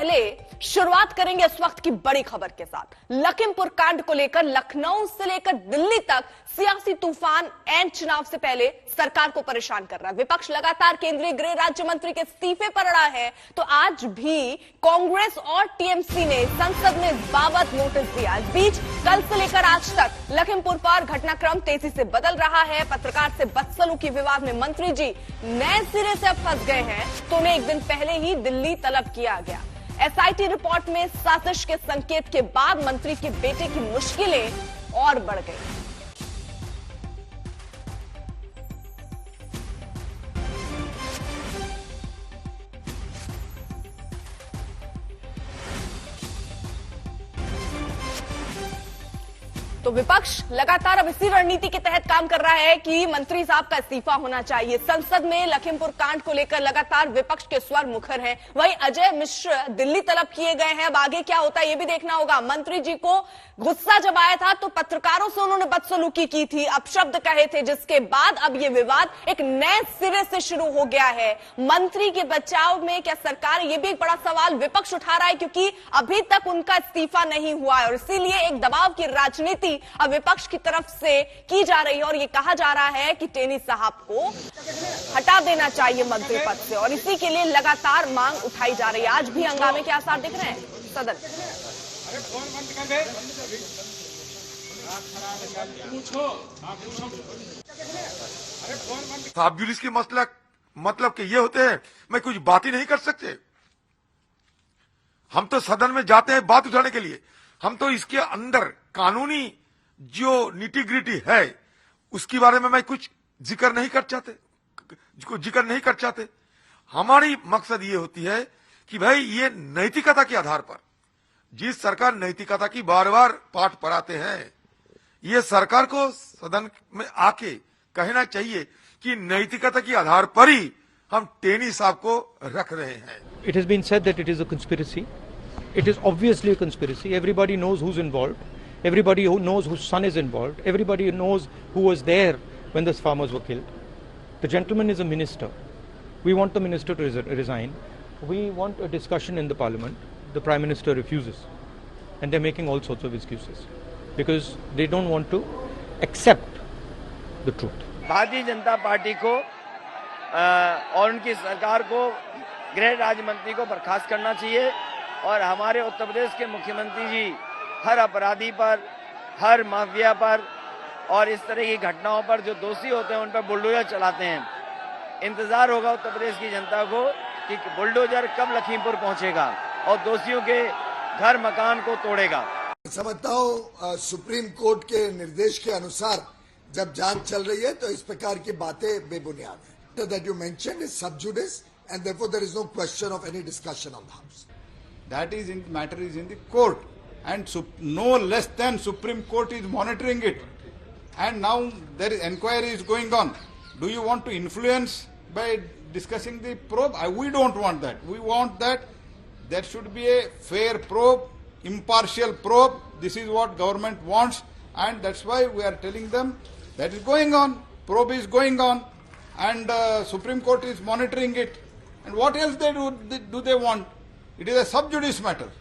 पहले शुरुआत करेंगे इस वक्त की बड़ी खबर के साथ। लखीमपुर कांड को लेकर लखनऊ से लेकर दिल्ली तक सियासी तूफान एंड चुनाव से पहले सरकार को परेशान कर रहा है। विपक्ष लगातार केंद्रीय गृह राज्य मंत्री के इस्तीफे पर अड़ा है, तो आज भी कांग्रेस और टीएमसी ने संसद में इस बाबत नोटिस दिया। इस बीच कल से लेकर आज तक लखीमपुर पर घटनाक्रम तेजी से बदल रहा है। पत्रकार से बदसलूकी विवाद में मंत्री जी नए सिरे से अब फंस गए हैं, तो उन्हें एक दिन पहले ही दिल्ली तलब किया गया। एसआईटी रिपोर्ट में साजिश के संकेत के बाद मंत्री के बेटे की मुश्किलें और बढ़ गई। तो विपक्ष लगातार अब इसी रणनीति के तहत काम कर रहा है कि मंत्री साहब का इस्तीफा होना चाहिए। संसद में लखीमपुर कांड को लेकर लगातार विपक्ष के स्वर मुखर हैं। वहीं अजय मिश्र दिल्ली तलब किए गए हैं। अब आगे क्या होता है ये भी देखना होगा। मंत्री जी को गुस्सा जब आया था तो पत्रकारों से उन्होंने बदसलूकी की थी, अपशब्द कहे थे, जिसके बाद अब ये विवाद एक नए सिरे से शुरू हो गया है। मंत्री के बचाव में क्या सरकार, ये भी एक बड़ा सवाल विपक्ष उठा रहा है, क्योंकि अभी तक उनका इस्तीफा नहीं हुआ है और इसीलिए एक दबाव की राजनीति अब विपक्ष की तरफ से की जा रही है और ये कहा जा रहा है कि टेनी साहब को हटा देना चाहिए मंत्री पद से, और इसी के लिए लगातार मांग उठाई जा रही है। आज भी हंगामे के आसार दिख रहे हैं सदन। आप जुलिस के मतलब के ये होते हैं मैं कुछ बात ही नहीं कर सकते। हम तो सदन में जाते हैं बात उठाने के लिए। हम तो इसके अंदर कानूनी जो निटी ग्रिटी है उसके बारे में मैं कुछ जिक्र नहीं कर चाहते। हमारी मकसद ये होती है कि भाई ये नैतिकता के आधार पर जिस सरकार नैतिकता की बार बार पाठ पढ़ाते हैं, ये सरकार को सदन में आके कहना चाहिए कि नैतिकता के आधार पर ही हम टेनी साहब को रख रहे हैं। It has been said that it is a conspiracy. It is obviously a conspiracy. Everybody knows who's involved. Everybody who knows whose son is involved. Everybody knows who was there when those farmers were killed. The gentleman is a minister. We want the minister to resign. We want a discussion in the parliament. The prime minister refuses. And they're making all sorts of excuses. Because they don't want to accept the truth. Bharatiya Janata party को और उनकी सरकार को गृह राज्य मंत्री को बर्खास्त करना चाहिए और हमारे उत्तर प्रदेश के मुख्यमंत्री जी हर अपराधी पर, हर माफिया पर और इस तरह की घटनाओं पर जो दोषी होते हैं उन पर बुलडोजर चलाते हैं। इंतजार होगा उत्तर प्रदेश की जनता को कि बुलडोजर कब लखीमपुर पहुंचेगा और दोषियों के घर मकान को तोड़ेगा। समझता हूँ सुप्रीम कोर्ट के निर्देश के अनुसार जब जांच चल रही है तो इस प्रकार की बातें बेबुनियाद है। That you mentioned is sub judice and therefore there is no question of any discussion on the House. That is in matter is in the court and no less than Supreme Court is monitoring it, and now there is inquiry is going on. Do you want to influence by discussing the probe? We don't want that. We want that there should be a fair probe, impartial probe. This is what government wants, and that's why we are telling them that is going on. Probe is going on, and Supreme Court is monitoring it. And what else do they want? It is a sub judice matter.